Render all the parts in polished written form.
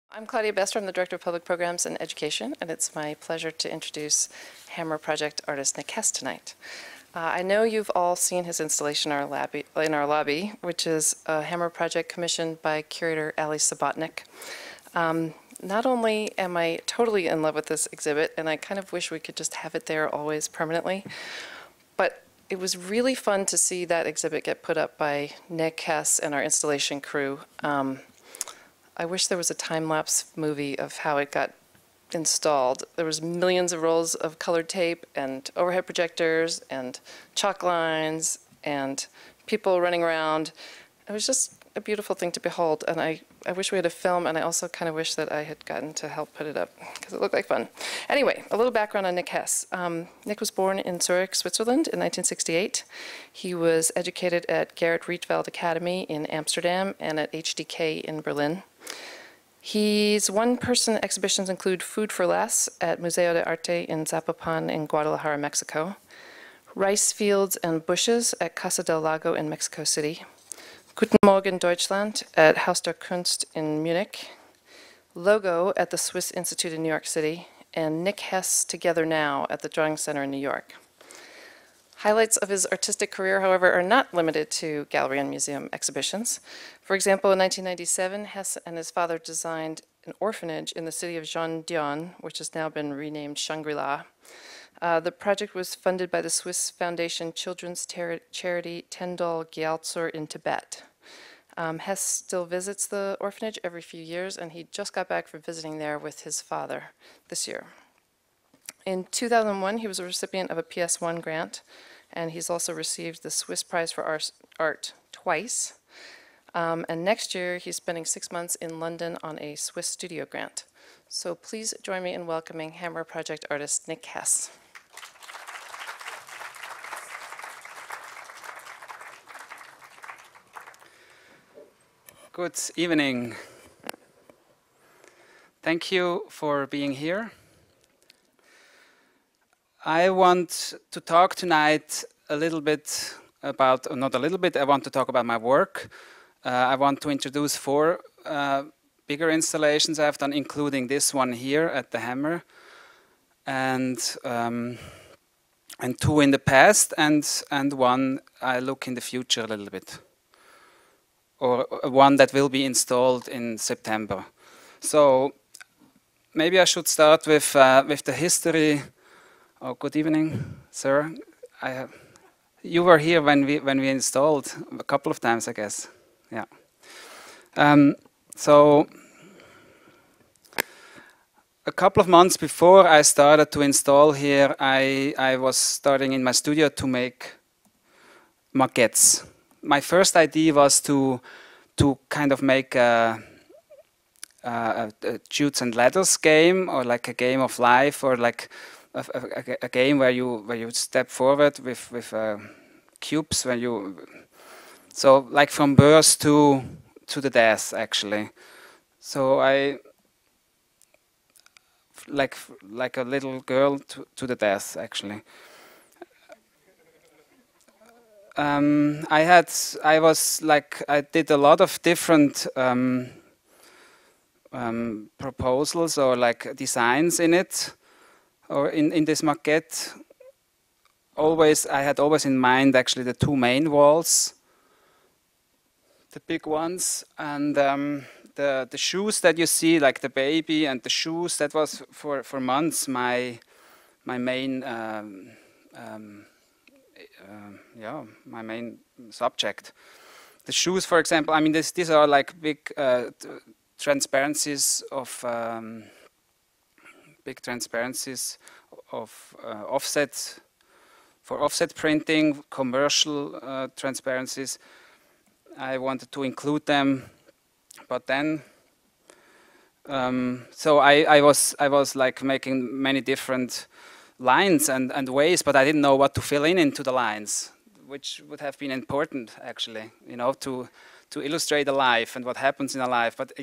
I'm Claudia Bester. I'm the Director of Public Programs and Education, and it's my pleasure to introduce Hammer Project artist Nic Hess tonight. I know you've all seen his installation in our lobby, which is a Hammer Project commissioned by curator Ali Sabatnik. Not only am I totally in love with this exhibit, and I kind of wish we could just have it there always permanently, but it was really fun to see that exhibit get put up by Nic Hess and our installation crew. I wish there was a time-lapse movie of how it got installed. There was millions of rolls of colored tape and overhead projectors and chalk lines and people running around. It was just a beautiful thing to behold, and I wish we had a film, and I also kind of wish that I had gotten to help put it up because it looked like fun. Anyway, a little background on Nic Hess. Nic was born in Zurich, Switzerland in 1968. He was educated at Gerrit Rietveld Academy in Amsterdam and at HDK in Berlin. His one-person exhibitions include Food for Less at Museo de Arte in Zapopan in Guadalajara, Mexico, Rice Fields and Bushes at Casa del Lago in Mexico City, Guten Morgen Deutschland at Haus der Kunst in Munich, Logo at the Swiss Institute in New York City, and Nic Hess Together Now at the Drawing Center in New York. Highlights of his artistic career, however, are not limited to gallery and museum exhibitions. For example, in 1997, Hess and his father designed an orphanage in the city of Jeandion, which has now been renamed Shangri-La. The project was funded by the Swiss Foundation children's charity Tendal Gyaltsur in Tibet. Hess still visits the orphanage every few years, and he just got back from visiting there with his father this year. In 2001, he was a recipient of a PS1 grant, and he's also received the Swiss Prize for Art twice. And next year, he's spending 6 months in London on a Swiss studio grant. So please join me in welcoming Hammer Project artist Nic Hess. Good evening. Thank you for being here. I want to talk tonight a little bit about, not a little bit, I want to talk about my work. I want to introduce 4 bigger installations I've done, including this one here at the Hammer, and 2 in the past, and 1 I look in the future a little bit, or one that will be installed in September. So maybe I should start with the history. Oh, good evening, sir. You were here when we installed a couple of times, I guess. Yeah. So a couple of months before I started to install here, I was starting in my studio to make maquettes. My first idea was to kind of make a Chutes and Ladders game, or like a game of life, or like a game where you step forward with cubes, so like from birth to the death, actually. So I like a little girl to the death, actually. I did a lot of different proposals or like designs in it, or in this maquette. I had always in mind actually the 2 main walls, the big ones, and the shoes that you see, like the baby and the shoes, that was for months my main my main subject. The shoes, for example, I mean these are like big transparencies of offset, for offset printing, commercial transparencies. I wanted to include them, but then so I was like making many different lines and ways, but I didn't know what to fill into the lines, which would have been important actually, to illustrate a life and what happens in a life. But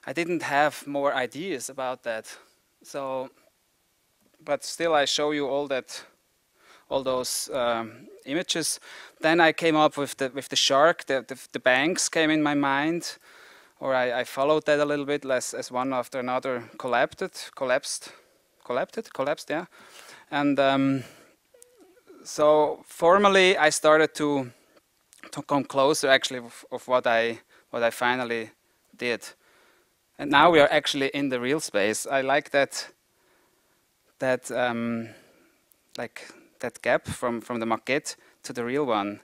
I didn't have more ideas about that. So, but still, I show you all those images. Then I came up with the shark. The banks came in my mind. or I followed that a little bit as one after another collapsed, yeah. And so formally, I started to come closer actually of what I finally did. And now we are actually in the real space. I like that gap from the maquette to the real one,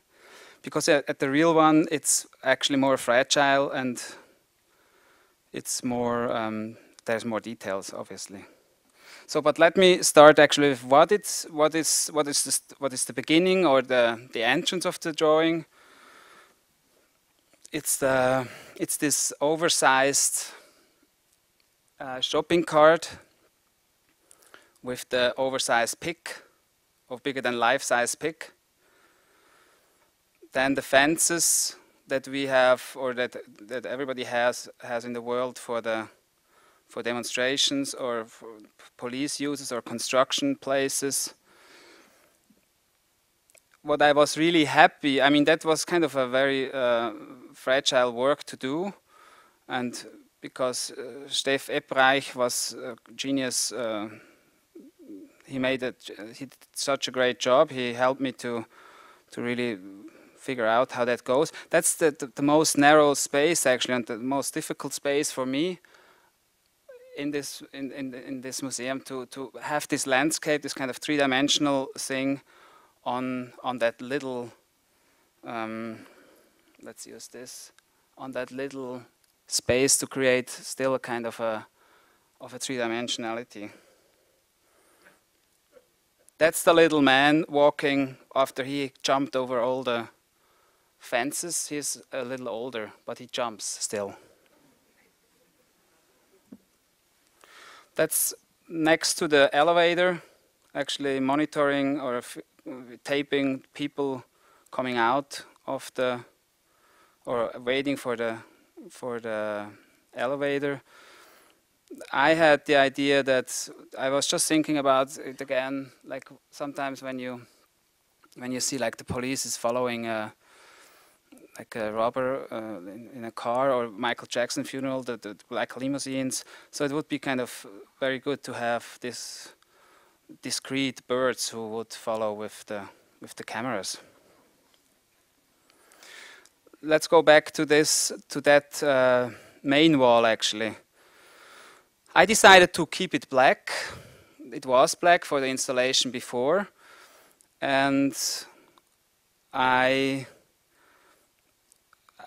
because at the real one it's actually more fragile and it's more there's more details, obviously. So, but let me start actually with what is the beginning or the entrance of the drawing. It's this oversized shopping cart with the oversized pick, or bigger than life-size pick. Then the fences that we have, or that everybody has in the world for demonstrations or for police uses or construction places. What I was really happy, I mean, that was kind of a very fragile work to do, and because Steff Eppreich was a genius, he did such a great job. He helped me to really figure out how that goes. That's the most narrow space actually, and the most difficult space for me in this museum to have this landscape, this kind of three-dimensional thing on that little let's use this, on that little space, to create still a kind of a three-dimensionality. That's the little man walking after he jumped over all the fences. He's a little older, but he jumps still. That's next to the elevator, actually monitoring or taping people coming out of the, or waiting for the elevator. I had the idea that I was just thinking about it again, like sometimes when you see like the police is following like a robber in a car, or Michael Jackson funeral, the black limousines. So it would be kind of very good to have this discrete birds who would follow with the cameras. Let's go back to that main wall actually. I decided to keep it black. It was black for the installation before, and I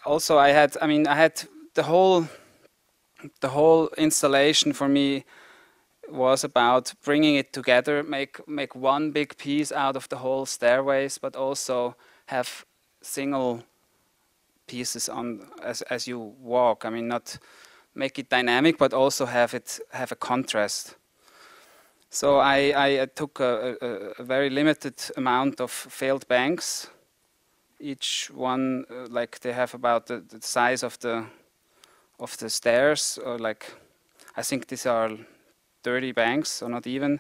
had the whole installation for me was about bringing it together, make one big piece out of the whole stairways, but also have single pieces on as you walk. I mean, not make it dynamic, but also have a contrast. So I took a very limited amount of failed banks. Each one, like they have about the size of the stairs, or like I think these are 30 banks, or not even.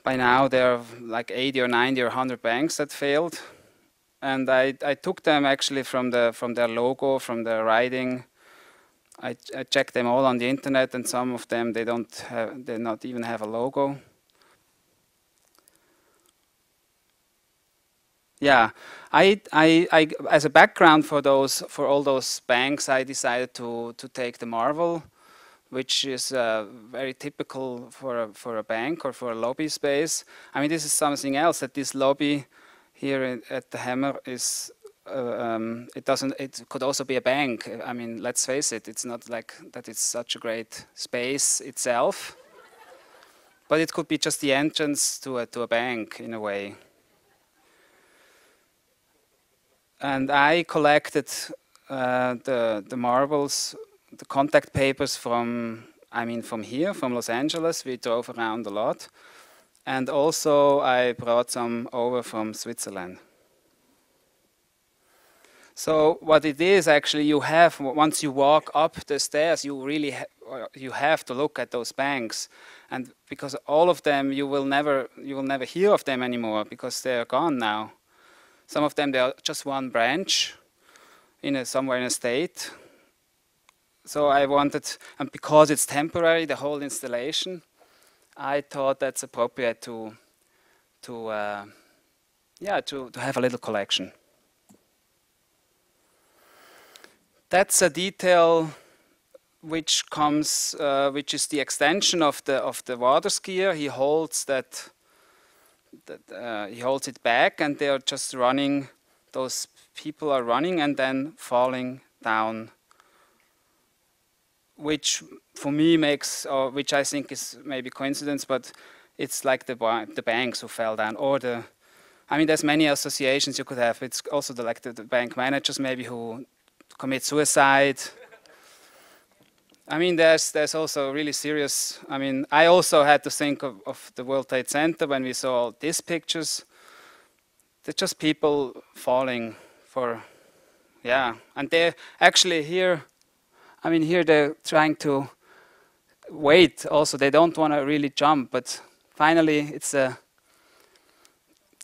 By now there are like 80 or 90 or 100 banks that failed, and I took them actually from their logo, from their writing. I checked them all on the internet, and some of them they not even have a logo. Yeah, I as a background for all those banks, I decided to take the marble, which is very typical for a bank or for a lobby space. I mean, this is something else, that this lobby here at the Hammer is. It could also be a bank. I mean, let's face it, it's not like that it's such a great space itself, but it could be just the entrance to a bank in a way. And I collected the marbles, the contact papers from here, from Los Angeles. We drove around a lot, and also I brought some over from Switzerland. So what it is actually, you have, once you walk up the stairs, you really you have to look at those banks, and because all of them you will never hear of them anymore, because they are gone now. Some of them, they are just one branch somewhere in a state, so I wanted, and because it's temporary, the whole installation, I thought that's appropriate to have a little collection. That's a detail which comes, which is the extension of the water skier. He holds he holds it back, and they are just running. Those people are running and then falling down, which for me makes, or which I think is maybe coincidence, but it's like the banks who fell down, or I mean, there's many associations you could have. It's also the bank managers maybe who commit suicide. I mean, there's also really serious. I mean, I also had to think of the World Trade Center when we saw these pictures. They're just people falling for, and they're actually here. I mean, here they're trying to wait. Also, they don't want to really jump, but finally,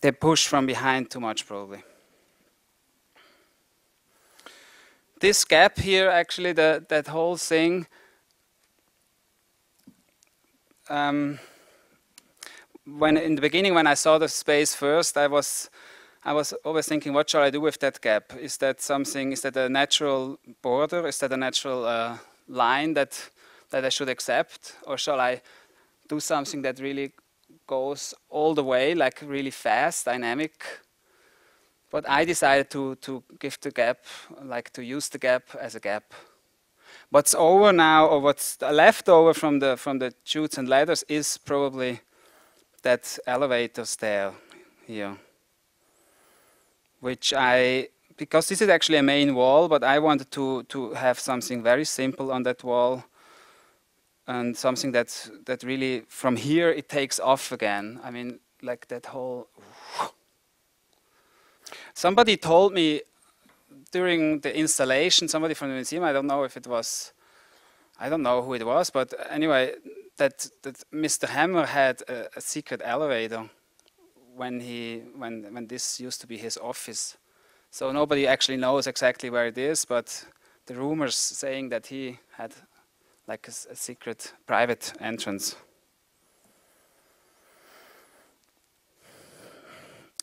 they push from behind too much, probably. This gap here, actually, that whole thing. When in the beginning, when I saw the space first, I was always thinking, what shall I do with that gap? Is that something? Is that a natural border? Is that a natural line that I should accept, or shall I do something that really goes all the way, like really fast, dynamic? But I decided to give the gap, like to use the gap as a gap. What's over now, or what's left over from the chutes and ladders, is probably that elevator stair here, which because this is actually a main wall, but I wanted to have something very simple on that wall, and something that really from here it takes off again. I mean, like that whole. Somebody told me during the installation, somebody from the museum, I don't know if it was, I don't know who it was, but anyway, that Mr. Hammer had a secret elevator when this used to be his office. So nobody actually knows exactly where it is, but the rumors saying that he had like a secret private entrance.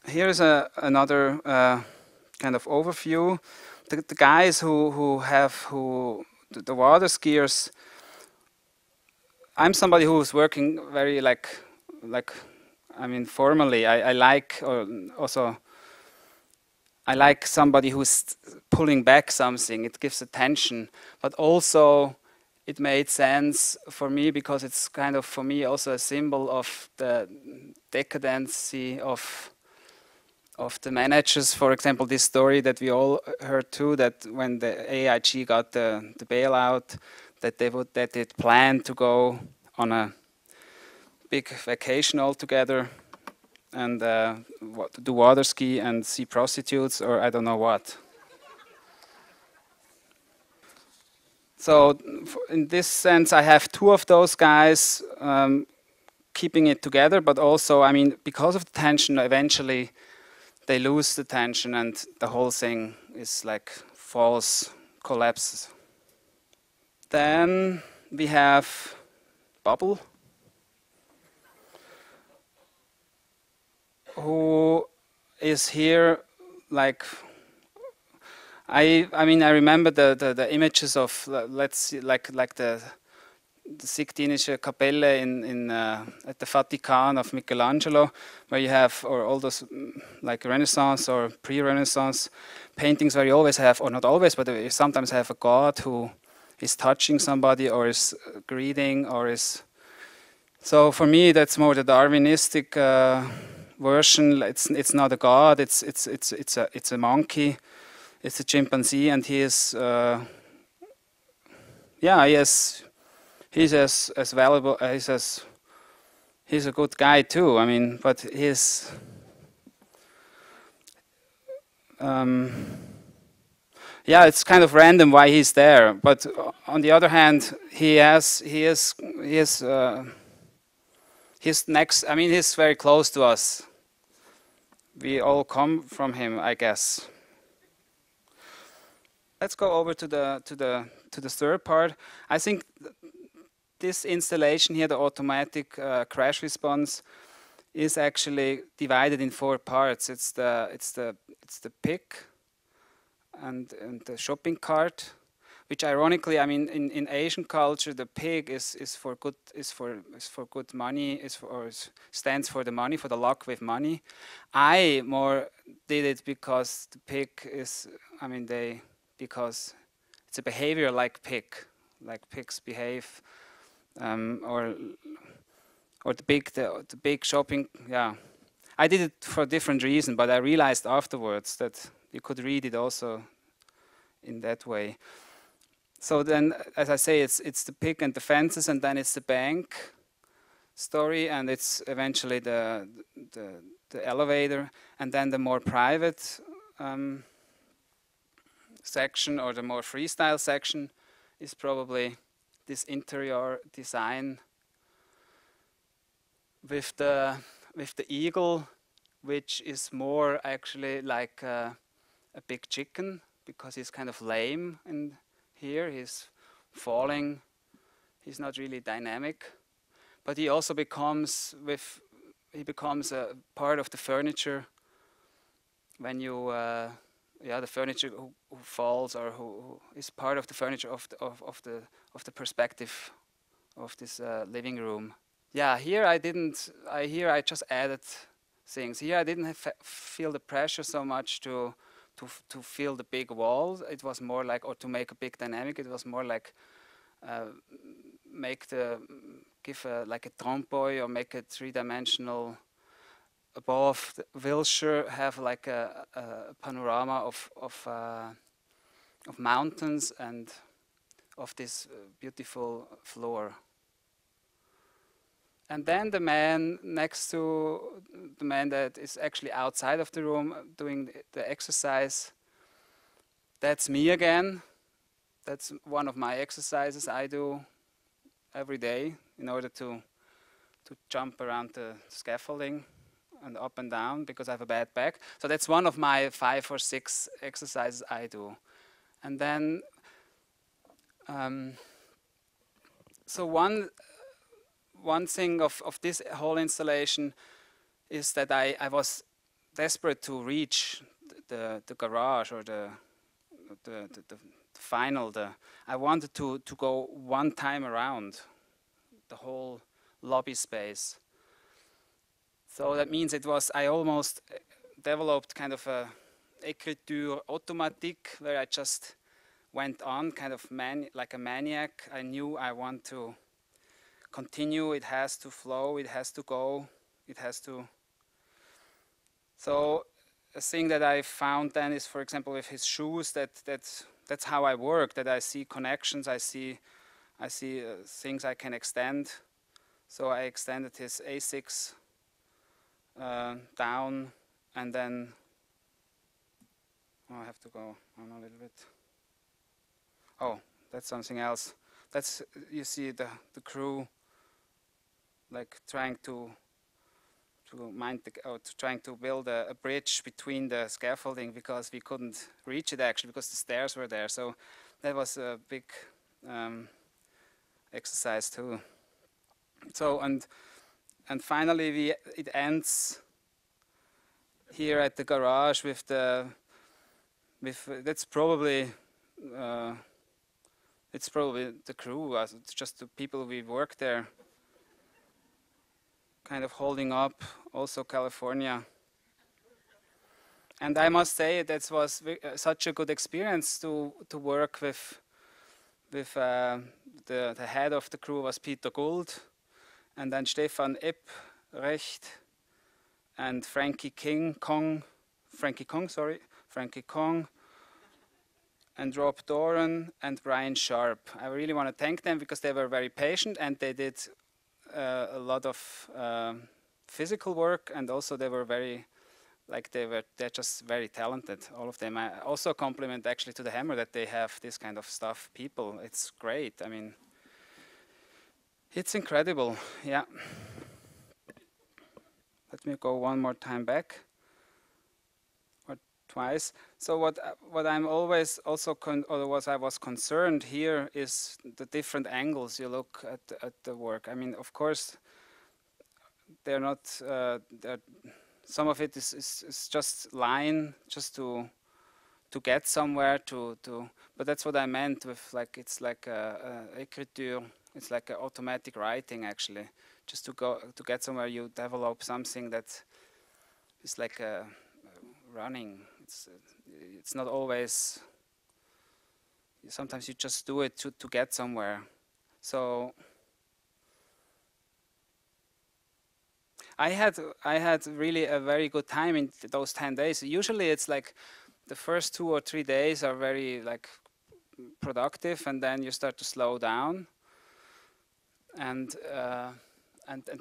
Here's another kind of overview. The guys who the water skiers. I'm somebody who's working very I mean, formally. I like, or also I like somebody who's pulling back something. It gives attention, but also it made sense for me because it's kind of for me also a symbol of the decadency of the managers. For example, this story that we all heard too, that when the AIG got the bailout, that they'd planned to go on a big vacation all together and do water ski and see prostitutes, or I don't know what. So in this sense, I have two of those guys keeping it together, but also, I mean, because of the tension, eventually they lose the tension and the whole thing is like falls, collapses. Then we have Bubble, who is here like I mean, I remember the images of, let's see, like the Sixtinische Kapelle in at the Vatican of Michelangelo, where you have, or all those like Renaissance or pre-Renaissance paintings where you always have, or not always, but you sometimes have a god who is touching somebody or is greeting or is. So for me, that's more the Darwinistic version. It's not a god. It's a monkey. It's a chimpanzee, and he is. He's as valuable. He's a good guy too. I mean, but he's. Yeah, it's kind of random why he's there. But on the other hand, he's next. I mean, he's very close to us. We all come from him, I guess. Let's go over to the to the third part, I think this installation here, the automatic crash response, is actually divided in 4 parts. It's the pick and the shopping cart, which ironically, I mean, in Asian culture, the pig is for good money, stands for the money, for the luck with money. I more did it because the pig is, I mean, because it's a behavior like pigs behave, or the big shopping. Yeah, I did it for a different reason, but I realized afterwards that you could read it also in that way. So then, as I say, it's the pig and the fences, and then it's the bank story, and it's eventually the elevator, and then the more private section, or the more freestyle section, is probably this interior design with the eagle, which is more actually like a big chicken, because he's kind of lame in here. He's falling. He's not really dynamic, but he also becomes a part of the furniture when you the furniture who falls, or who is part of the furniture of the perspective of this living room. Yeah, here I just added things. Here I didn't feel the pressure so much to feel the big wall. It was more like, or to make a big dynamic. It was more like give like a trompe-l'oeil, or make a 3-dimensional. Above the Wilshire, have like a panorama of mountains and of this beautiful floor. And then the man next to the man that is actually outside of the room doing the exercise, that's me again. That's one of my exercises I do every day in order to jump around the scaffolding and up and down, because I have a bad back. So that's one of my 5 or 6 exercises I do. And then, so one thing of this whole installation is that I was desperate to reach the garage, or the final. I wanted to go one time around the whole lobby space. So that means I almost developed kind of a écriture automatique, where I just went on kind of like a maniac. I knew I want to continue, it has to flow, it has to go, it has to. So a thing that I found then is, for example, with his shoes, that's how I work, that I see connections, I see things I can extend. So I extended his A6 down, and then I have to go on a little bit. Oh, that's something else. That's, you see the crew like trying to build a bridge between the scaffolding, because we couldn't reach it actually, because the stairs were there. So that was a big exercise too. So and finally it ends here at the garage with that's probably it's probably the crew, it's just the people we work there, kind of holding up also California. And I must say that was such a good experience to work with the head of the crew was Peter Gould, and then Stefan Epprecht and Frankie Kong, and Rob Doran and Brian Sharp. I really want to thank them, because they were very patient, and they did a lot of physical work, and also they were very, they're just very talented, all of them. I also compliment actually to the Hammer that they have this kind of stuff people. It's great. I mean, it's incredible. Yeah. Let me go one more time back. Or twice. So what I'm always also or what I was concerned here is the different angles you look at the work. I mean, of course, they're not. Some of it is just line, just to get somewhere to. But that's what I meant with like it's like a écriture. It's like an automatic writing actually. Just to get somewhere, you develop something that is like running. It's not always. Sometimes you just do it to get somewhere. So I had really a very good time in those 10 days. Usually it's like the first 2 or 3 days are very like productive, and then you start to slow down, and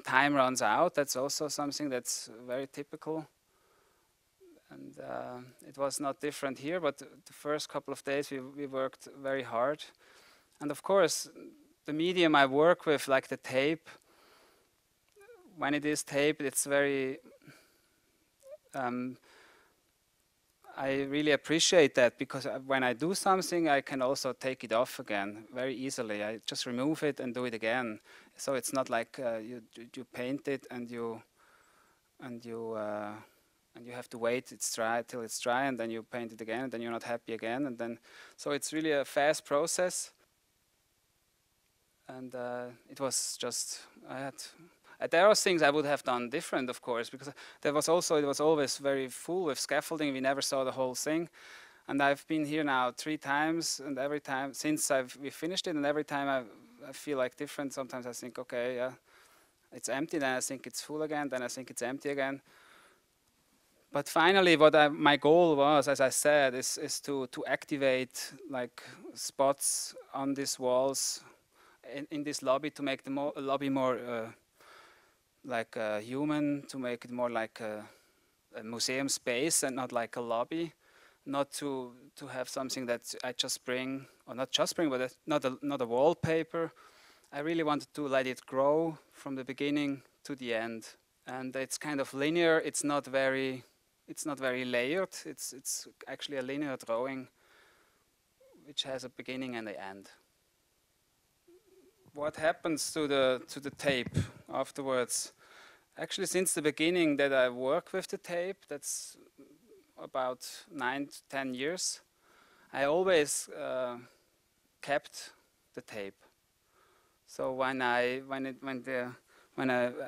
time runs out. That's also something that's very typical. And it was not different here, but the first couple of days we worked very hard. And of course, the medium I work with, like the tape, when it is taped, it's very, I really appreciate that, because when I do something, I can also take it off again very easily. I just remove it and do it again. So it's not like you paint it and you have to wait it's dry till it's dry, and then you paint it again, and then you're not happy again, and then so it's really a fast process. And it was just there are things I would have done different, of course, because it was always very full with scaffolding. We never saw the whole thing, and I've been here now 3 times, and every time since we finished it, and every time I feel like different. Sometimes I think, okay, yeah, it's empty, then I think it's full again, then I think it's empty again. But finally, my goal was, as I said, is to activate like spots on these walls in this lobby, to make the lobby more like human, to make it more like a museum space and not like a lobby, not to have something that I just bring, or not just bring, but not a wallpaper. I really wanted to let it grow from the beginning to the end, and it's kind of linear. It's not very layered. It's actually a linear drawing which has a beginning and an end. What happens to the tape afterwards? Actually, since the beginning that I work with the tape, that's about 9 to 10 years, I always kept the tape. So when I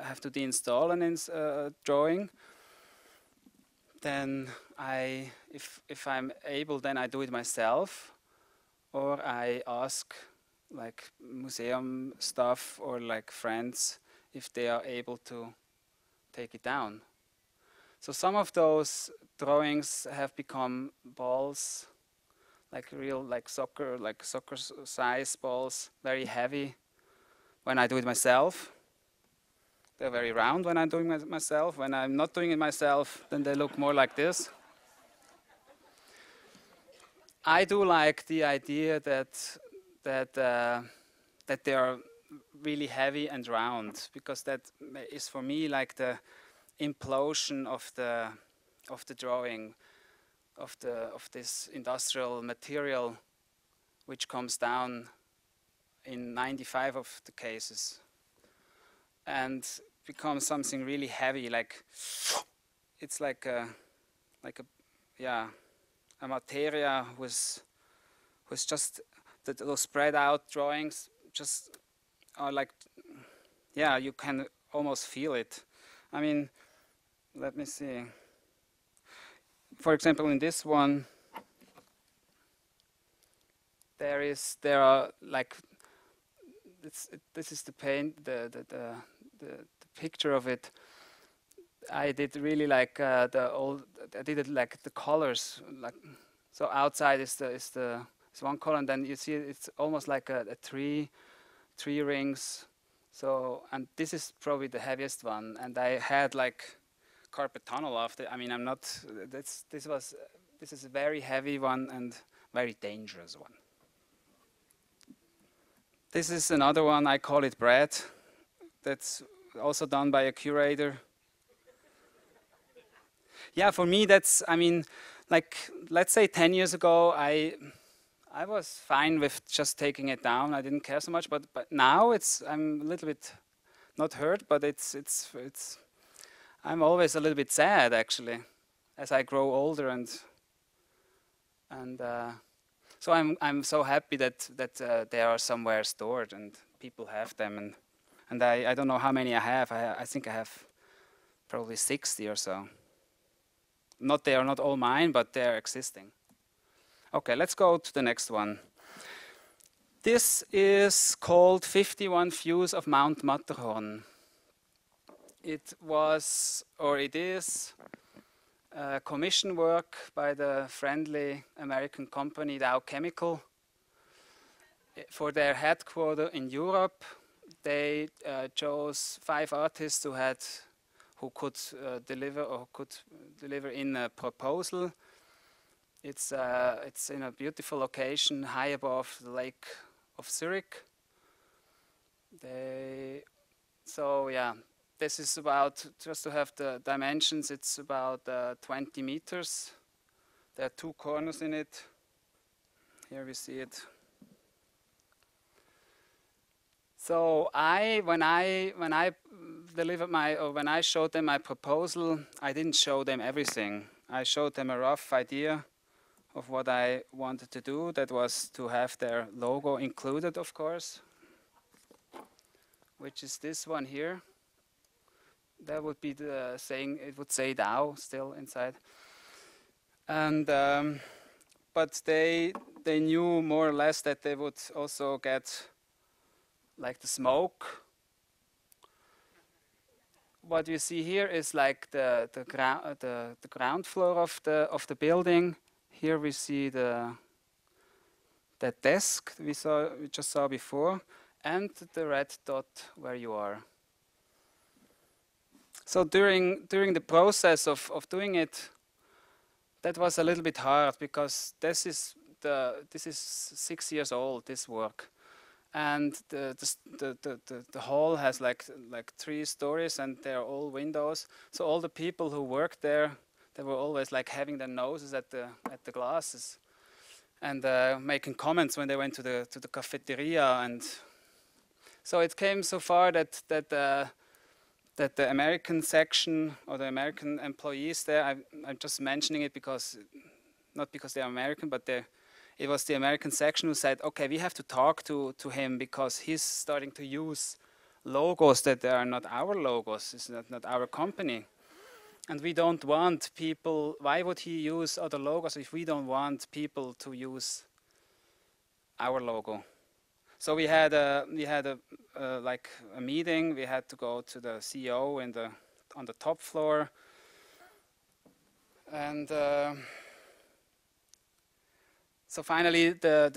have to deinstall a drawing, then if I'm able, then I do it myself, or I ask like museum staff or like friends if they are able to take it down. So some of those drawings have become balls, like real soccer size balls, very heavy when I do it myself. They're very round when I'm doing it myself. When I'm not doing it myself, then they look more like this. I do like the idea that they are really heavy and round, because that is for me like the implosion of the drawing, of this industrial material, which comes down in 95 of the cases and becomes something really heavy. Like it's like a materia was just those spread out drawings just are like, yeah, you can almost feel it. I mean, let me see. For example, in this one, there are like this is the paint, the picture of it. I did really like I did it like the colors, like so. Outside is one color, and then you see it's almost like a three rings. So, and this is probably the heaviest one, and I had like carpet tunnel after. I mean, I'm not. This is a very heavy one and very dangerous one. This is another one. I call it bread. That's also done by a curator. Yeah, for me that's. I mean, like, let's say 10 years ago, I was fine with just taking it down. I didn't care so much, but now I'm a little bit not hurt, but I'm always a little bit sad actually, as I grow older, and so I'm so happy that they are somewhere stored and people have them, and I don't know how many I have. I think I have probably 60 or so. They are not all mine, but they are existing. Okay, let's go to the next one. This is called 51 Views of Mount Matterhorn. It was, or it is, commission work by the friendly American company Dow Chemical for their headquarters in Europe. They chose 5 artists who could deliver in a proposal. It's in a beautiful location high above the Lake of Zurich. So yeah, this is about, just to have the dimensions, it's about 20 meters. There are 2 corners in it. Here we see it. So when I showed them my proposal, I didn't show them everything. I showed them a rough idea of what I wanted to do. That was to have their logo included, of course, which is this one here. That would be the saying, it would say Dow still inside. And but they knew more or less that they would also get like the smoke. What you see here is like the ground floor of the building. Here we see that desk we just saw before, and the red dot where you are. So during the process of doing it, that was a little bit hard, because this is 6 years old, this work, and the hall has like 3 stories, and they're all windows. So all the people who worked there, they were always like having their noses at the glasses, and making comments when they went to the cafeteria. And so it came so far that the American section, or the American employees there, I'm just mentioning it because, not because they're American, but it was the American section who said, okay, we have to talk to him, because he's starting to use logos that are not our logos, it's not our company. And we don't want people, why would he use other logos if we don't want people to use our logo? So we had a meeting. We had to go to the CEO on the top floor, and so finally the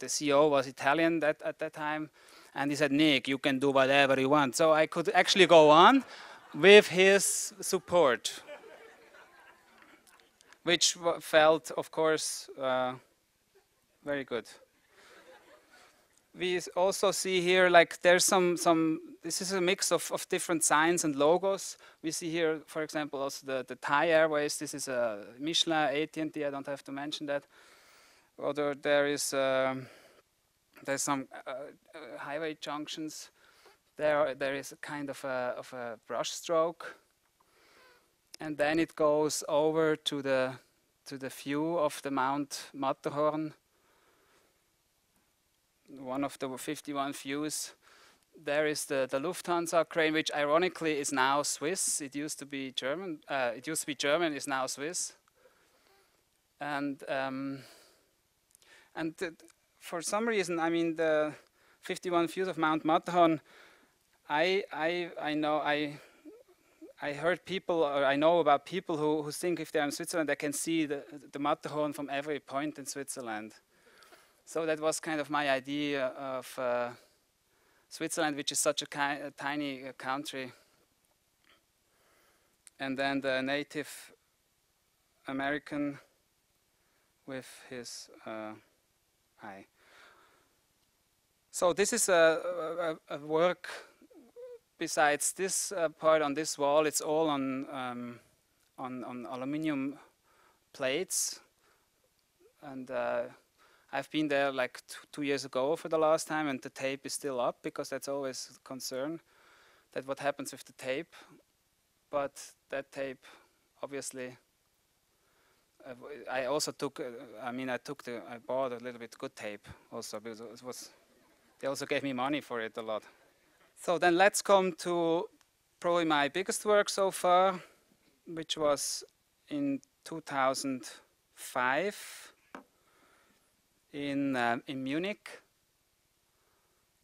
CEO was Italian at that time, and he said, "Nic, you can do whatever you want." So I could actually go on with his support, which felt, of course, very good. We also see here, like, there's some. This is a mix of different signs and logos. We see here, for example, also the Thai Airways. This is a Michelin, AT&T. I don't have to mention that. Or there's some highway junctions. There is a kind of a brush stroke, and then it goes over to the view of the Mount Matterhorn. One of the 51 views. There is the Lufthansa Crane, which ironically is now Swiss. It used to be German. It's now Swiss. And for some reason, I mean, the 51 views of Mount Matterhorn. I heard people, or I know about people who think if they're in Switzerland, they can see the Matterhorn from every point in Switzerland. So that was kind of my idea of Switzerland, which is such a tiny country. And then the Native American with his eye. So this is a work besides this part on this wall, it's all on aluminum plates, and I've been there like 2 years ago for the last time, and the tape is still up because that's always a concern, that what happens with the tape. But that tape, obviously, I also took. I bought a little bit good tape also because it was. They also gave me money for it a lot. So then let's come to probably my biggest work so far, which was in 2005 in Munich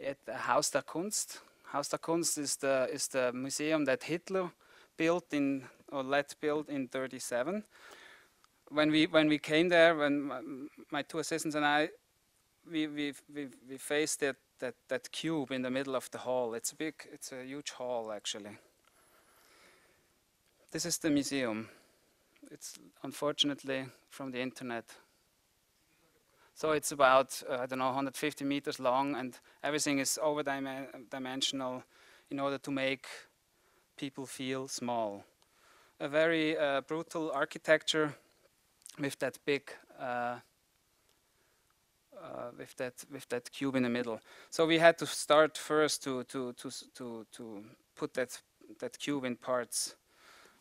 at the Haus der Kunst. Haus der Kunst is the museum that Hitler built let build in 1937. When we came there, when my two assistants and I, we faced that cube in the middle of the hall. It's a huge hall actually. This is the museum. It's unfortunately from the internet. So it's about, 150 meters long, and everything is over-dimensional in order to make people feel small. A very brutal architecture with that big, with that cube in the middle. So we had to start first to put that cube in parts.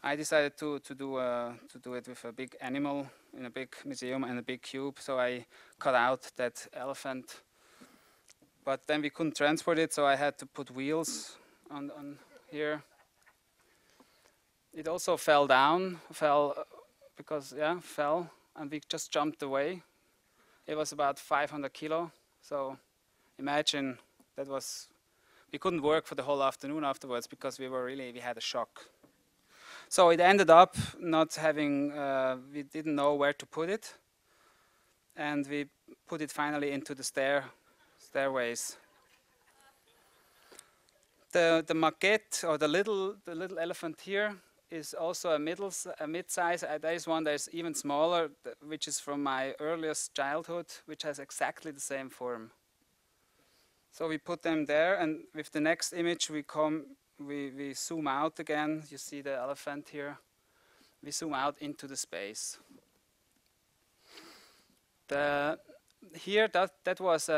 I decided to do it with a big animal in a big museum and a big cube. So I cut out that elephant, but then we couldn't transport it, so I had to put wheels on here. It also fell, and we just jumped away. It was about 500 kilo, so imagine we couldn't work for the whole afternoon afterwards because we had a shock. So it ended up not having, we didn't know where to put it, and we put it finally into the stairways. The maquette, or the little elephant here, is also a mid-size. There is one that is even smaller, which is from my earliest childhood, which has exactly the same form. So we put them there, and with the next image we zoom out again. You see the elephant here. We zoom out into the space. Here that was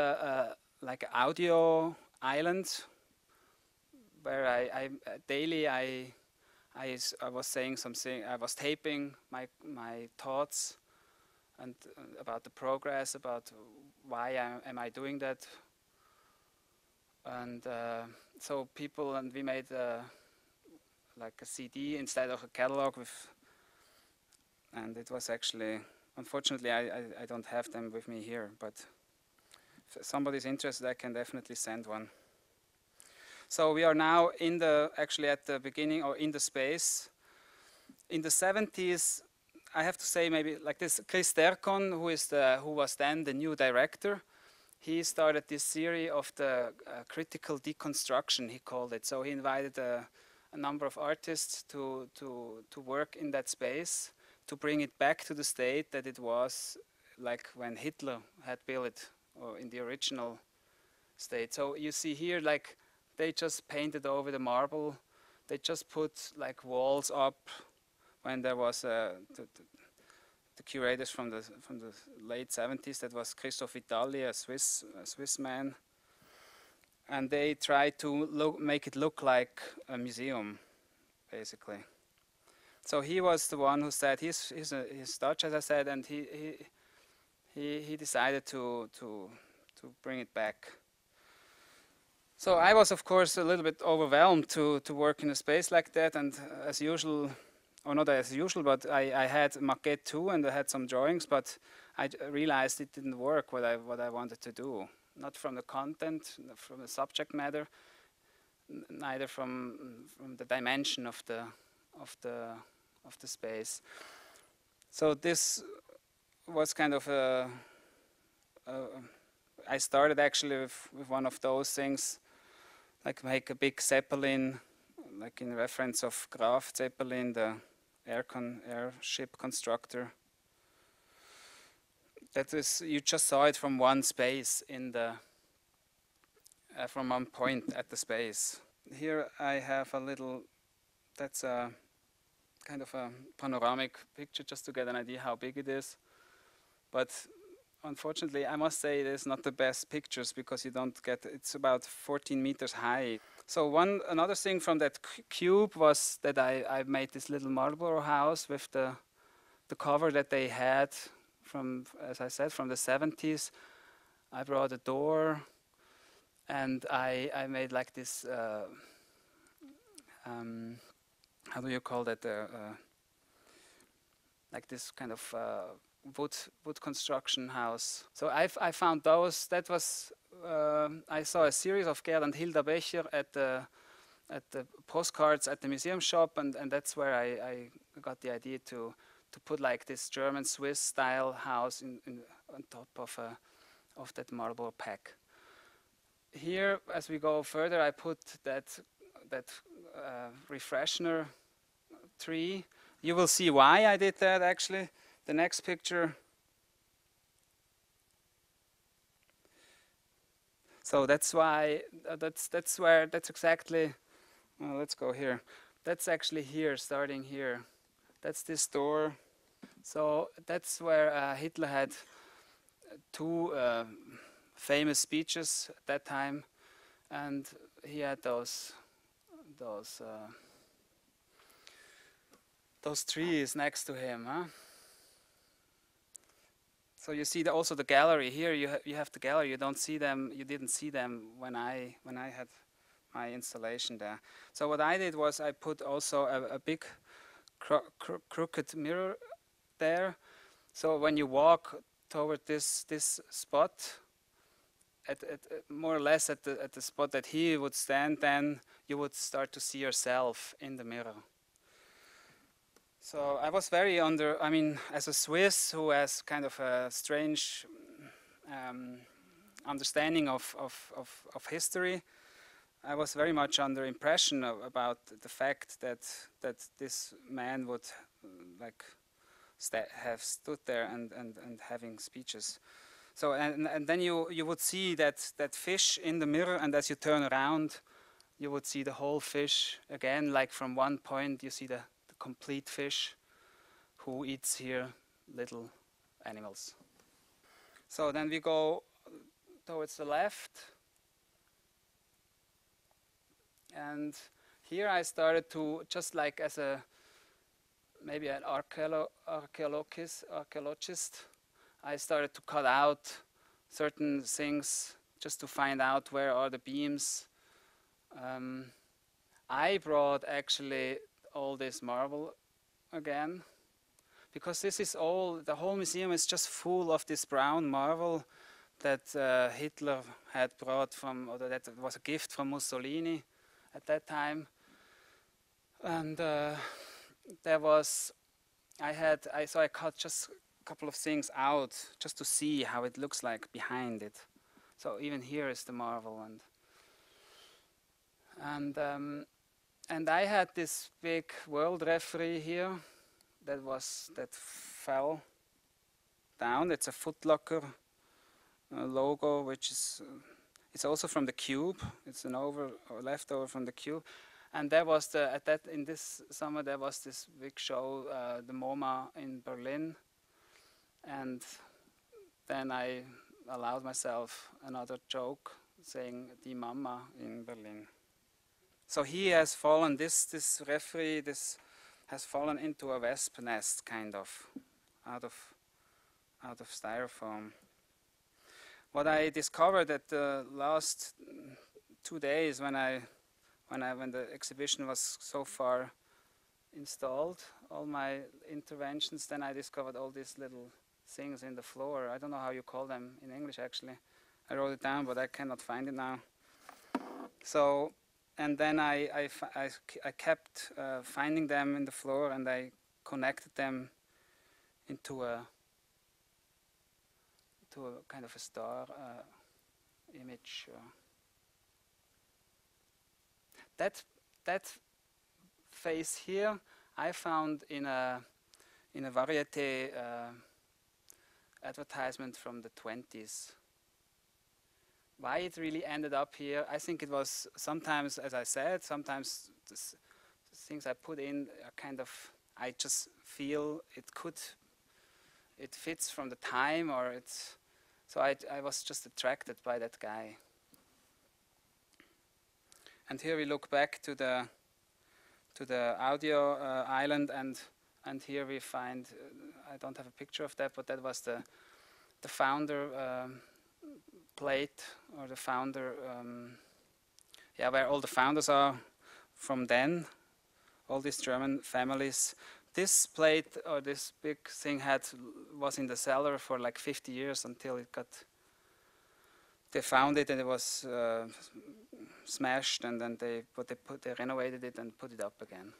like an audio island where I daily I was saying something. I was taping my thoughts and about the progress, about why am I doing that. And so we made like a CD instead of a catalog and it was actually, unfortunately, I don't have them with me here, but if somebody's interested, I can definitely send one. So we are now actually at the beginning, or in the space. In the 70s, I have to say maybe like this, Chris Dercon, who was then the new director, he started this series of the critical deconstruction, he called it. So he invited a number of artists to work in that space, to bring it back to the state that it was like when Hitler had built it, or in the original state. So you see here, like, they just painted over the marble. They just put like walls up when there was the curators from the late 70s. That was Christoph Vitali, a Swiss man, and they tried to make it look like a museum, basically. So he was the one who said he's Dutch, as I said, and he decided to bring it back. So I was, of course, a little bit overwhelmed to work in a space like that, and as usual, or not as usual, but I had maquette too, and I had some drawings, but I realized it didn't work what I wanted to do. Not from the content, from the subject matter, neither from the dimension of the space. So this was kind of I started actually with one of those things, like make a big Zeppelin, like in reference of Graf Zeppelin, the airship constructor. That is, you just saw it from one space from one point at the space. here I have a little, that's a kind of a panoramic picture just to get an idea how big it is. But unfortunately, I must say it is not the best pictures because you don't get, it's about 14 meters high. So another thing from that cube was that I made this little Marlborough house with the cover that they had from, as I said, from the 70s. I brought a door, and I made like this, how do you call that? Like this kind of wood construction house. So I found those. That was I saw a series of Gerd and Hilda Becher at the postcards at the museum shop, and that's where I got the idea to put like this German Swiss style house on top of that marble pack. Here, as we go further, I put that refreshener tree. You will see why I did that actually. The next picture. So that's why that's exactly. Well, let's go here. That's actually here, starting here. That's this door. So that's where Hitler had two famous speeches at that time, and he had those trees next to him, huh? So you see also the gallery here. You have the gallery. You don't see them. You didn't see them when I had my installation there. So what I did was I put also a big crooked mirror there. So when you walk toward this spot, at more or less at the spot that he would stand, then you would start to see yourself in the mirror. So I was very I mean, as a Swiss who has kind of a strange understanding of history, I was very much under impression about the fact that this man would like have stood there and having speeches. So and then you would see that fish in the mirror, and as you turn around, you would see the whole fish again. Like from one point, you see the complete fish who eats here little animals. So then we go towards the left, and here I started to, just like as a maybe an archaeologist, I started to cut out certain things just to find out where are the beams. I brought actually all this marble again, because this is all, the whole museum is just full of this brown marble that Hitler had brought from, or that was a gift from Mussolini at that time. And there was, so I cut just a couple of things out just to see how it looks like behind it. So even here is the marble, and I had this big world referee here that fell down. It's a Foot Locker logo, which is it's also from the Cube. It's an leftover from the Cube. And there was in this summer there was this big show, the MoMA in Berlin, and then I allowed myself another joke saying "Die Mama" in Berlin. So he has fallen. This referee has fallen into a wesp nest, kind of, out of styrofoam. What I discovered at the last 2 days when the exhibition was so far installed, all my interventions, then I discovered all these little things in the floor. I don't know how you call them in English actually. I wrote it down, but I cannot find it now. So, and then I kept finding them in the floor, and I connected them into a kind of a star image. That face here I found in a Variety advertisement from the 20s. why it really ended up here. I think it was sometimes, as I said, sometimes the things I put in are kind of, I just feel it fits from the time, or it's, so I was just attracted by that guy. And here we look back to the audio island, and here we find, I don't have a picture of that, but that was the founder plate, or the founder, yeah, where all the founders are from then, all these German families. This plate, or this big thing, was in the cellar for like 50 years until it got, they found it and it was smashed, and then they renovated it and put it up again.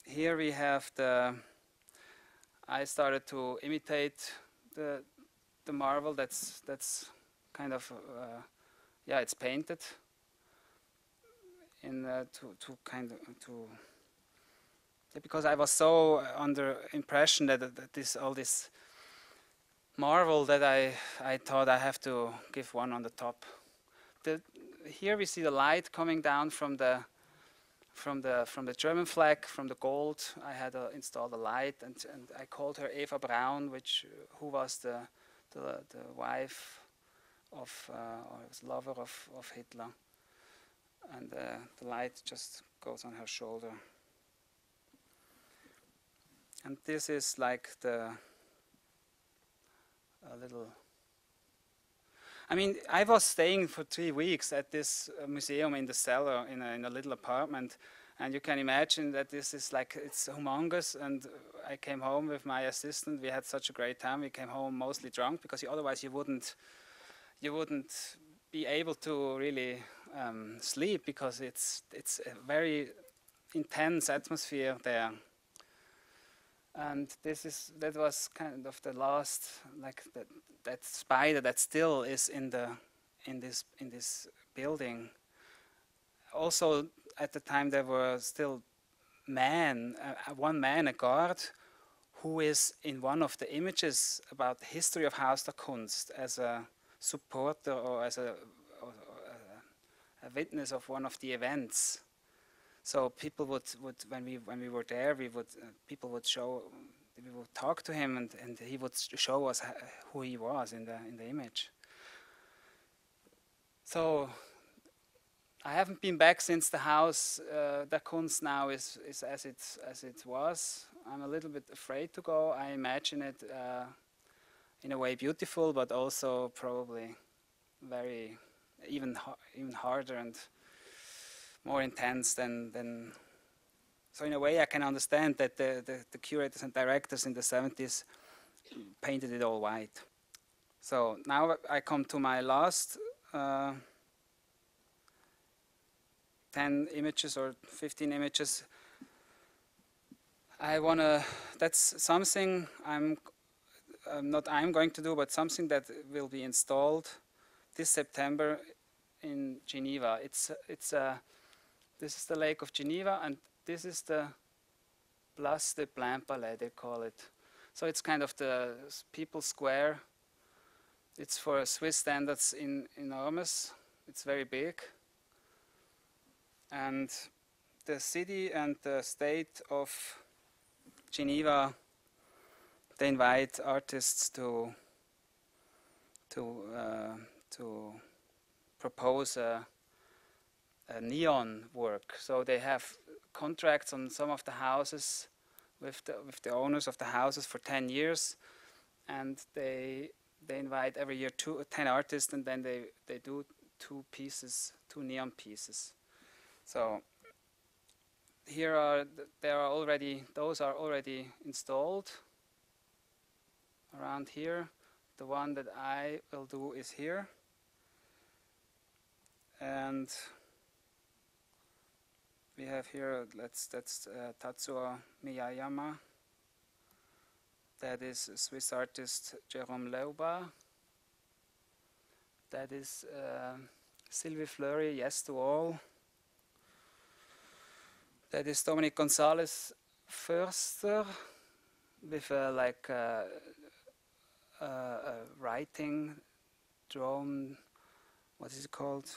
Here we have I started to imitate the marble. That's kind of yeah, it's painted in because I was so under impression that all this marble that I thought I have to give one on the top. Here we see the light coming down from the German flag, from the gold. I had installed a light, and I called her Eva Braun, who was the wife of or was lover of Hitler, and the light just goes on her shoulder. And this is like a little. I mean, I was staying for 3 weeks at this museum in the cellar in a little apartment, and you can imagine that this is like, it's humongous. And I came home with my assistant. We had such a great time. We came home mostly drunk, because otherwise you wouldn't be able to really sleep, because it's a very intense atmosphere there. And that was kind of the last, like that spider that still is in this building. Also, at the time there were still one man, a guard, who is in one of the images about the history of Haus der Kunst as a supporter, or as a witness of one of the events. So people would when we were there, people would we would talk to him, and he would show us who he was in the image. So I haven't been back since the Haus der Kunst now is as it was. I'm a little bit afraid to go. I imagine it in a way beautiful, but also probably very even harder and more intense than. So in a way, I can understand that the curators and directors in the 70s painted it all white. So now I come to my last 10 images or 15 images. That's something I'm going to do, but something that will be installed this September in Geneva. This is the Lake of Geneva, and this is the Place de Plein Palais, they call it. So it's kind of the People's Square. It's for Swiss standards enormous. It's very big. And the city and the state of Geneva, they invite artists to propose a neon work. So they have contracts on some of the houses with the owners of the houses for 10 years, and they invite every year 10 artists, and then they do 2 neon pieces. So those are already installed around here. The one that I will do is here, and we have here, that's Tatsuo Miyayama. That is Swiss artist Jérôme Leuba. That is Sylvie Fleury, Yes to All. That is Dominic Gonzalez Förster with a writing drone, what is it called?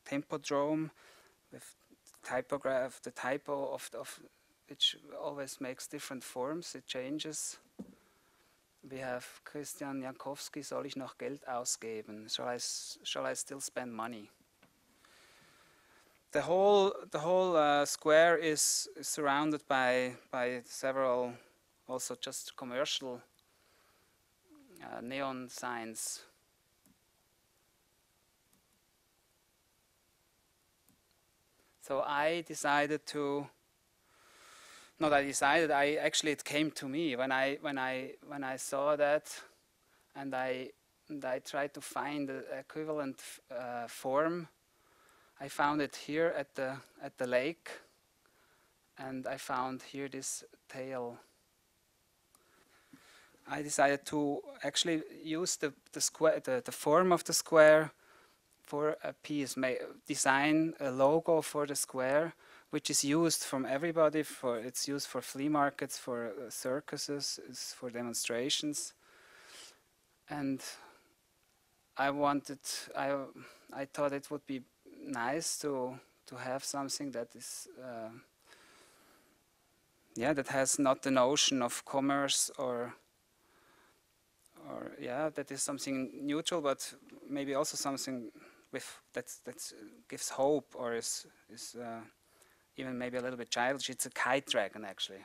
Tempodrome, with typograph, the typo of which always makes different forms, it changes. We have Christian Jankowski, soll ich noch Geld ausgeben? Shall I still spend money? The whole square is surrounded by several also just commercial neon signs. So I decided to. Not I decided. Actually it came to me when I saw that, and I tried to find the equivalent form. I found it here at the lake, and I found here this tail. I decided to actually use the square, the form of the square for a piece, design a logo for the square, which is used from everybody. It's used for flea markets, for circuses, it's for demonstrations, and I thought it would be nice to have something that is that has not the notion of commerce or that is something neutral, but maybe also something with that gives hope, or is even maybe a little bit childish. It's a kite dragon, actually,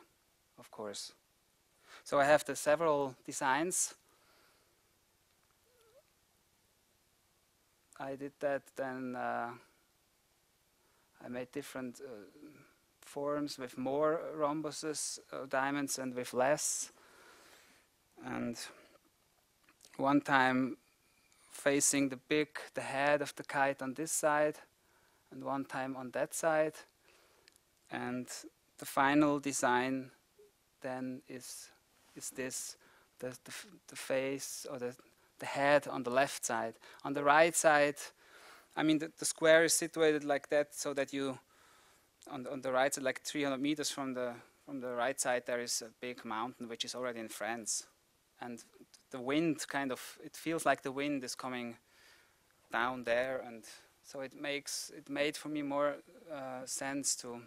of course. So I have the several designs. I did that, then I made different forms with more rhombuses, diamonds, and with less. And one time facing the head of the kite on this side, and one time on that side. And the final design then is this, the face, or the head on the left side. On the right side, I mean the square is situated like that, so that you on the right side, like 300 meters from the right side, there is a big mountain which is already in France, and the wind it feels like the wind is coming down there, and so it made for me more sense to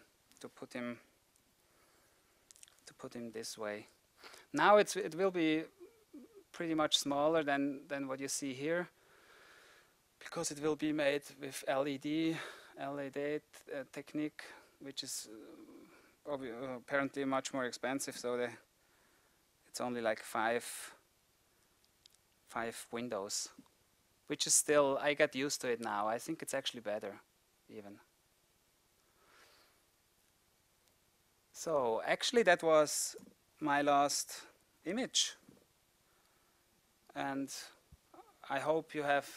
put him this way. Now it will be pretty much smaller than what you see here, because it will be made with LED technique, which is apparently much more expensive. So it's only like five windows, which is still, I get used to it now. I think it's actually better even. So actually that was my last image, and I hope you have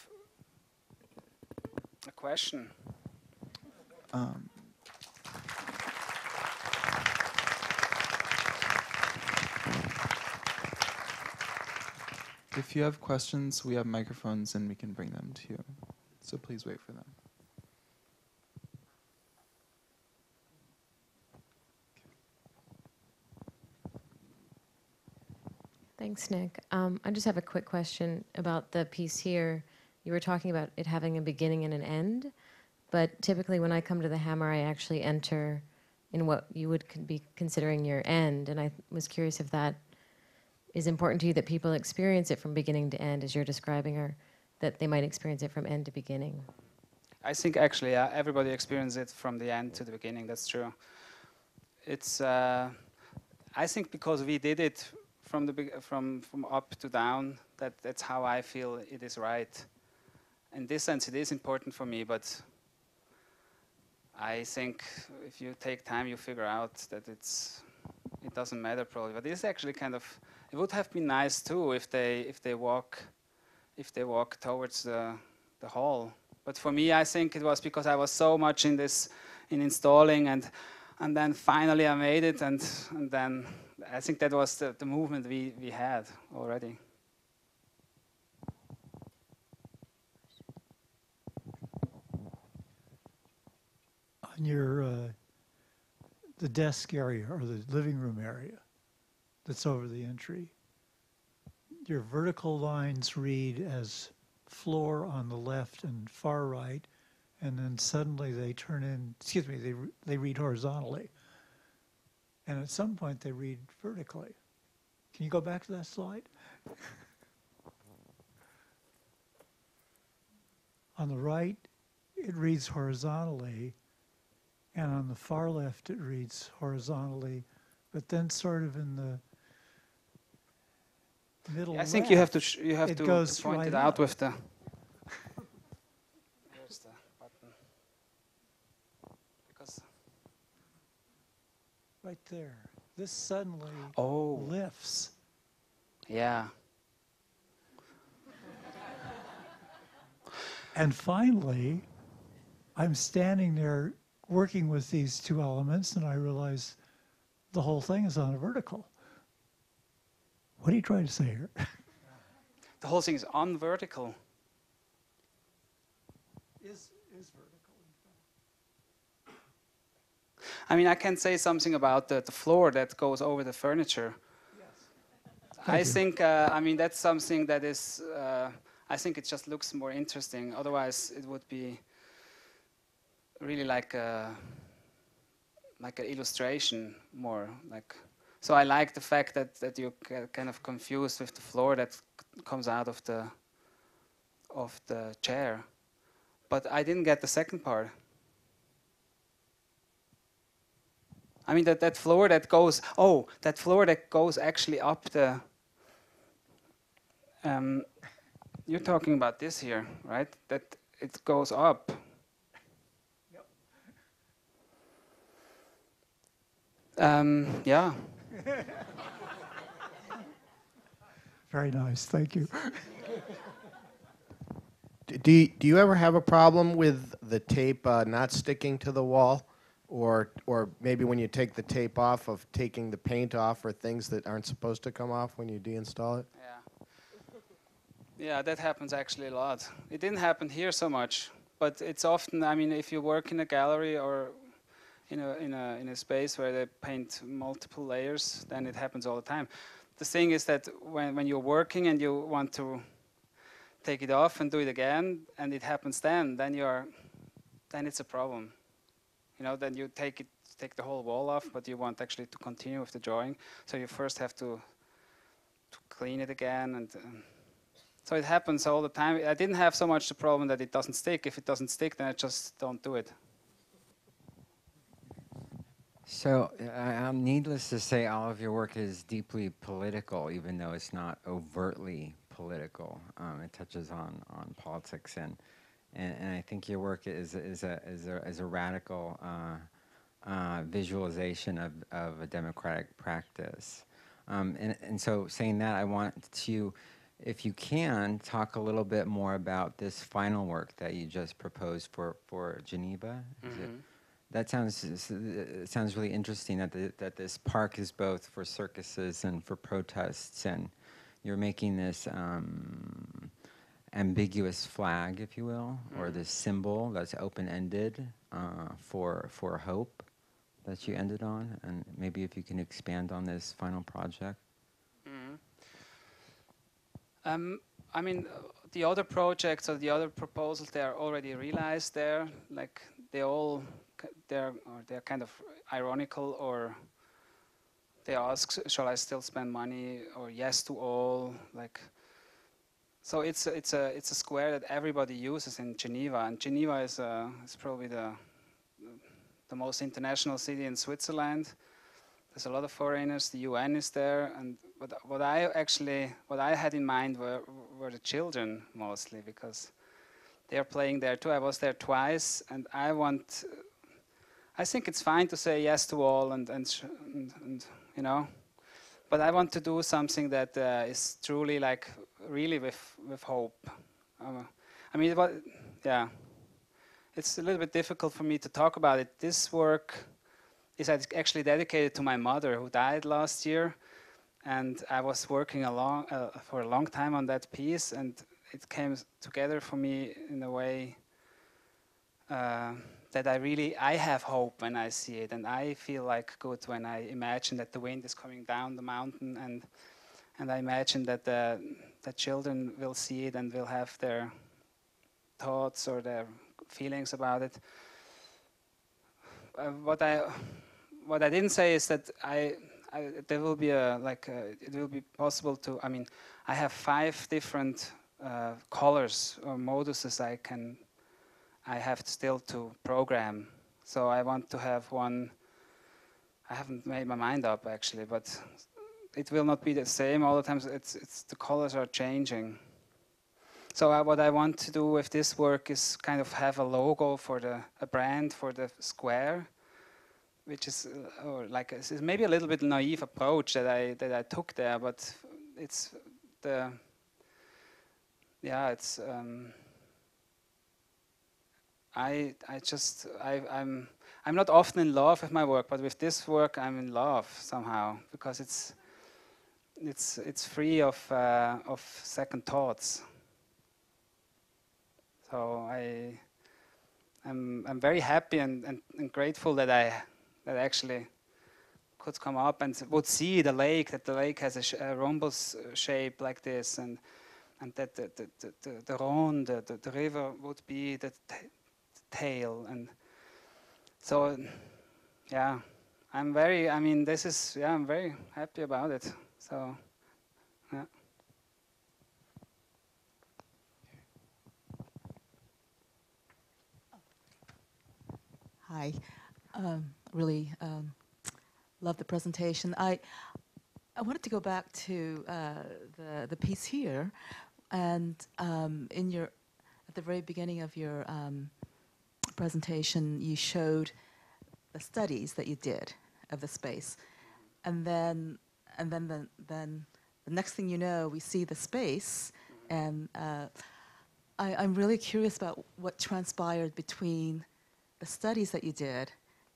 a question. If you have questions, we have microphones and we can bring them to you. So please wait for them. Thanks, Nic. I just have a quick question about the piece here. You were talking about it having a beginning and an end, but typically when I come to the hammer, I actually enter in what you would be considering your end, and I was curious if that is important to you, that people experience it from beginning to end as you're describing, or that they might experience it from end to beginning. I think actually everybody experiences it from the end to the beginning. That's true. It's I think because we did it from up to down, that's how I feel it is right. In this sense, it is important for me, but I think if you take time, you figure out that it doesn't matter probably. But it's actually it would have been nice too if they walk towards the hall. But for me, I think it was because I was so much in installing, and then finally I made it, and then I think that was the movement we had already. On your the desk area or the living room area that's over the entry, your vertical lines read as floor on the left and far right, and then suddenly they turn in, excuse me, they read horizontally. And at some point they read vertically. Can you go back to that slide? On the right, it reads horizontally, and on the far left, it reads horizontally, but then sort of in the middle I think you have to it goes point right it out up. with the. Here's the button. Because Right there. This suddenly oh lifts. yeah. And finally, I'm standing there working with these two elements, and I realize the whole thing is on a vertical. What are you trying to say here? The whole thing is on vertical. Is vertical. I mean, I can say something about the floor that goes over the furniture. Yes. I you. think, I mean, that's something that is, I think it just looks more interesting. Otherwise, it would be really like an illustration more. So I like the fact that you get kind of confused with the floor that comes out of the chair. But I didn't get the second part. I mean that floor that goes. Oh, that floor that goes actually up the. You're talking about this here, right? That it goes up. Yep. Yeah. Very nice. Thank you. Do you ever have a problem with the tape not sticking to the wall? Or maybe when you take the tape off, of taking the paint off, or things that aren't supposed to come off when you deinstall it? Yeah, that happens actually a lot. It didn't happen here so much, but it's often. I mean, if you work in a gallery or in a space where they paint multiple layers, then it happens all the time. The thing is that when you're working and you want to take it off and do it again, and it happens then it's a problem. You know, then you take the whole wall off, but you want actually to continue with the drawing. So you first have to clean it again, and so it happens all the time. I didn't have so much the problem that it doesn't stick. If it doesn't stick, then I just don't do it. So, needless to say, all of your work is deeply political, even though it's not overtly political. It touches on politics, and I think your work is a radical visualization of a democratic practice. And so, saying that, I want to, if you can, talk a little bit more about this final work that you just proposed for Geneva. That sounds really interesting. That this park is both for circuses and for protests, and you're making this ambiguous flag, if you will, or this symbol that's open-ended for hope that you ended on. And maybe if you can expand on this final project. I mean, the other projects or the other proposals, they are already realized there. Like they're kind of ironical, or they ask, shall I still spend money, or yes to all, like. So it's a square that everybody uses in Geneva, and Geneva is probably the most international city in Switzerland. There's a lot of foreigners. The UN is there, and what I had in mind were the children mostly, because they are playing there too. I was there twice, and I think it's fine to say yes to all, and you know, but I want to do something that is truly like really with hope. I mean, yeah, it's a little bit difficult for me to talk about it. This work is actually dedicated to my mother, who died last year, and I was working for a long time on that piece, and it came together for me in a way that I have hope when I see it, and I feel like good when I imagine that the wind is coming down the mountain, and I imagine that the that children will see it and will have their thoughts or their feelings about it. What I didn't say is that there will be it will be possible to. I mean, I have 5 different colors or moduses I have still to program. So I want to have one. I haven't made my mind up actually, but it will not be the same all the time. It's the colors are changing. So what I want to do with this work is kind of have a logo for a brand for the square, which is it's maybe a little bit naive approach that I took there, but it's I'm not often in love with my work, but with this work I'm in love somehow because it's free of second thoughts. So I'm very happy and grateful that I actually could come up and would see the lake, that the lake has a rhombus shape like this, and that the Rhone, the river would be the tail. And so, yeah, I'm very happy about it. So, yeah. Hi, really love the presentation. I wanted to go back to the piece here, and at the very beginning of your presentation, you showed the studies that you did of the space, and then the next thing you know, we see the space, and I'm really curious about what transpired between the studies that you did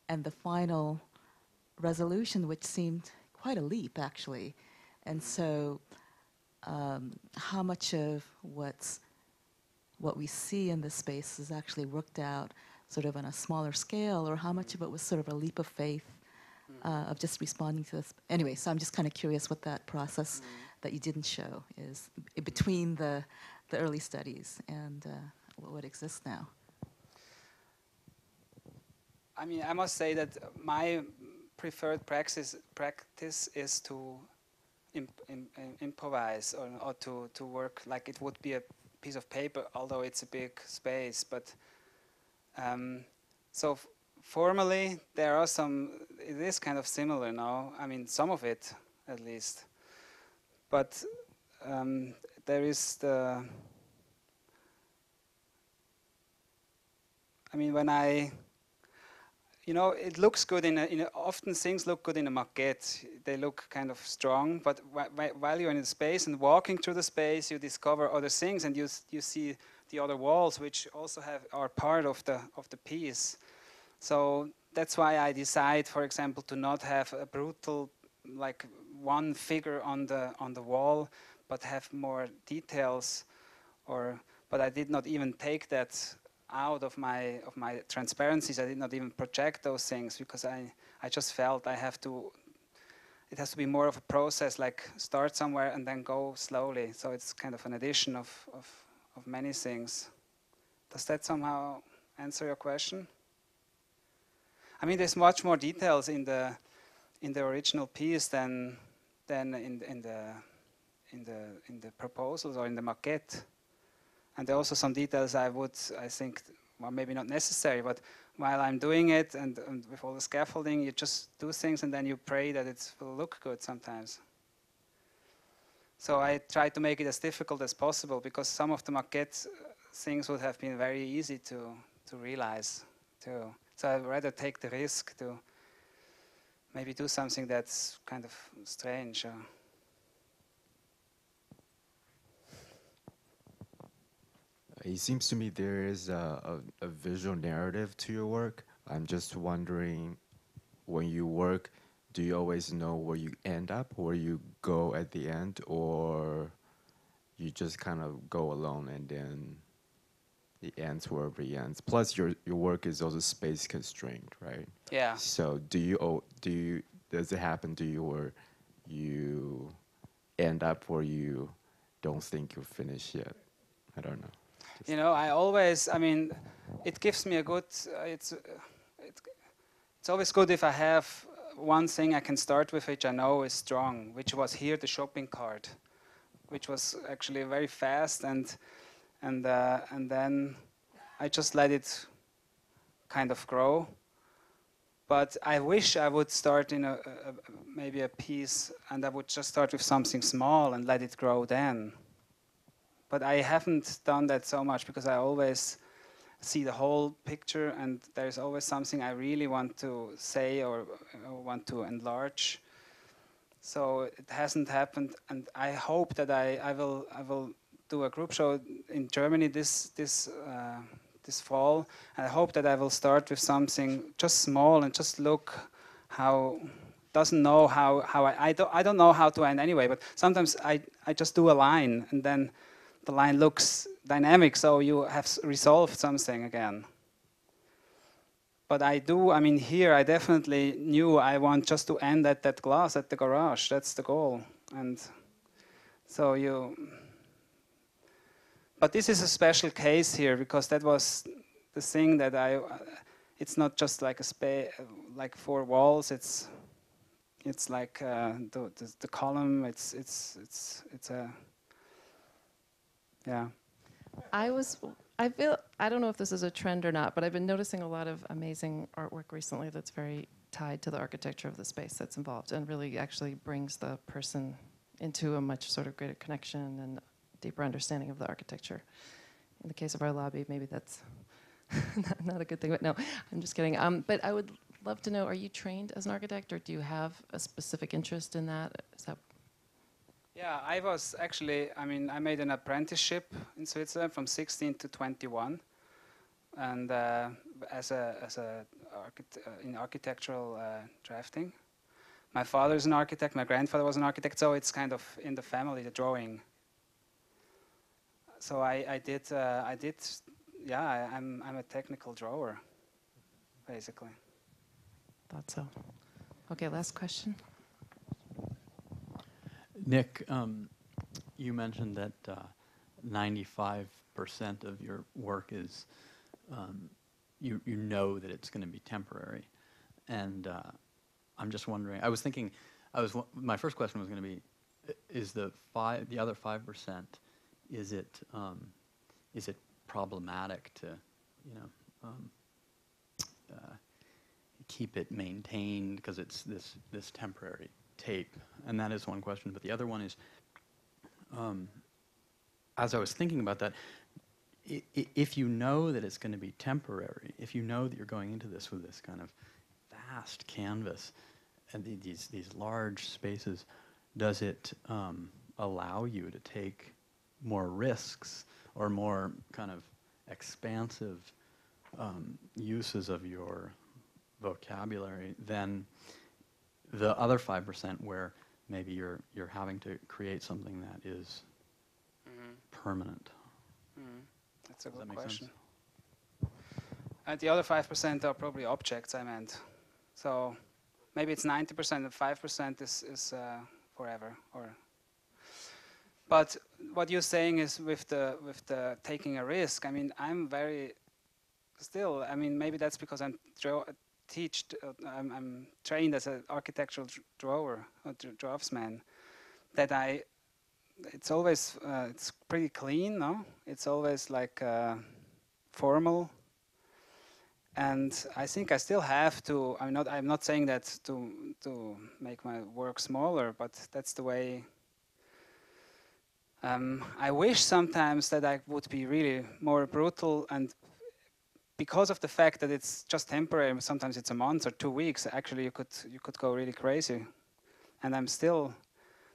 and the final resolution, which seemed quite a leap, actually. And so how much of what we see in this space is actually worked out sort of on a smaller scale, or how much of it was sort of a leap of faith of just responding to this? Anyway, so I'm just kind of curious what that process that you didn't show is between the early studies and what exists now. I mean, I must say that my preferred practice is to improvise or to work like it would be a piece of paper, although it's a big space. But so formally, there are it is kind of similar now. I mean, some of it at least. But there is it looks good often things look good in a maquette. They look kind of strong, but while you're in the space and walking through the space, you discover other things, and you see the other walls, which also are part of the piece. So that's why I decide, for example, to not have a brutal like one figure on the wall, but have more details. But I did not even take that out of my transparencies. I did not even project those things because I just felt it has to be more of a process, like start somewhere and then go slowly. So it's kind of an addition of many things. Does that somehow answer your question? I mean, there's much more details in the original piece than in the proposals or in the maquette. And there are also some details I think, well, maybe not necessary, but while I'm doing it and with all the scaffolding, you just do things and then you pray that it will look good sometimes. So I try to make it as difficult as possible because some of the maquette things would have been very easy to realize too. So I'd rather take the risk to maybe do something that's kind of strange. It seems to me there is a visual narrative to your work. I'm just wondering, when you work, do you always know where you end up, where you go at the end, or you just kind of go alone and then it ends wherever it ends? Plus, your work is also space constrained, right? Yeah. So does it happen to you where you end up where you don't think you're finished yet? I don't know. You know, I always, I mean, it gives me a good, it's always good if I have one thing I can start with which I know is strong, which was here the shopping cart, which was actually very fast, and then I just let it kind of grow. But I wish I would start in maybe a piece, and I would just start with something small and let it grow then. But I haven't done that so much because I always see the whole picture, and there's always something I really want to say or want to enlarge. So it hasn't happened, and I hope that I will do a group show in Germany this fall, and I hope that I will start with something just small and just look how. Doesn't know how I don't know how to end anyway, but sometimes I just do a line, and then the line looks dynamic, so you have resolved something again. But I mean, here I definitely knew I want just to end at that glass at the garage. That's the goal. And so but this is a special case here, because that was the thing that it's not just like like 4 walls, it's like the column, it's a, yeah. I don't know if this is a trend or not, but I've been noticing a lot of amazing artwork recently that's very tied to the architecture of the space that's involved, and really actually brings the person into a much sort of greater connection and deeper understanding of the architecture. In the case of our lobby, maybe that's not a good thing, but no, I'm just kidding. But I would love to know, are you trained as an architect, or do you have a specific interest in that? Is that? Yeah, I was actually, I mean, I made an apprenticeship in Switzerland from 16 to 21, and in architectural drafting. My father is an architect, my grandfather was an architect, so it's kind of in the family, the drawing. So I did, yeah, I'm a technical drawer, basically. Thought so. Okay, last question. Nic, you mentioned that 95% of your work is, you know that it's going to be temporary. And I'm just wondering, my first question was going to be, is the other 5%, is it problematic to, keep it maintained because it's this temporary tape? And that is one question. But the other one is, as I was thinking about that, if you know that it's going to be temporary, if you know that you're going into this with this kind of vast canvas and these large spaces, does it allow you to take more risks or more kind of expansive uses of your vocabulary than the other 5% where maybe you're having to create something that is permanent? That's a good question. And the other 5% are probably objects, I meant. So maybe it's 90% and 5% is forever. But what you're saying is with the taking a risk. I mean, I'm very still. I mean, maybe that's because I'm trained as an architectural drawer or draftsman. That it's always it's pretty clean, no? It's always like formal. And I think I still have to. I'm not saying that to make my work smaller, but that's the way. I wish sometimes that I would be really more brutal, and because of the fact that it's just temporary, sometimes it's a month or 2 weeks. Actually, you could go really crazy, and I'm still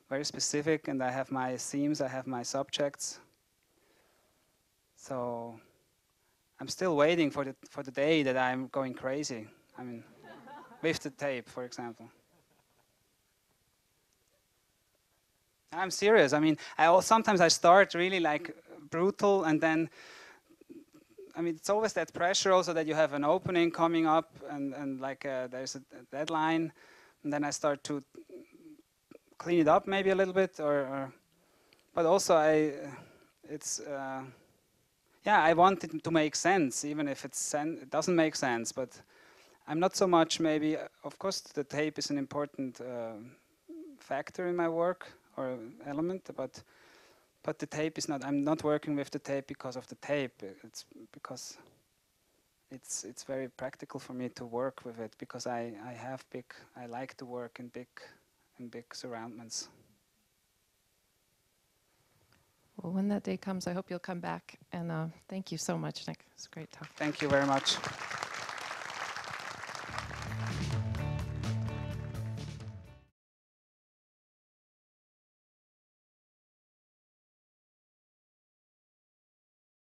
very specific, and I have my themes, I have my subjects. So I'm still waiting for the day that I'm going crazy. I mean, with the tape, for example. I'm serious. I mean, sometimes I start really like brutal, and then, I mean, it's always that pressure also that you have an opening coming up, and like there's a deadline, and then I start to clean it up maybe a little bit, but also it's yeah, I want it to make sense, even if it doesn't make sense. But I'm not so much maybe. Of course, the tape is an important factor in my work or element, but the tape is not. I'm not working with the tape because of the tape. It's because it's very practical for me to work with it, because I like to work in big surroundments. Well, when that day comes, I hope you'll come back. And thank you so much, Nic. It's a great talk. Thank you very much.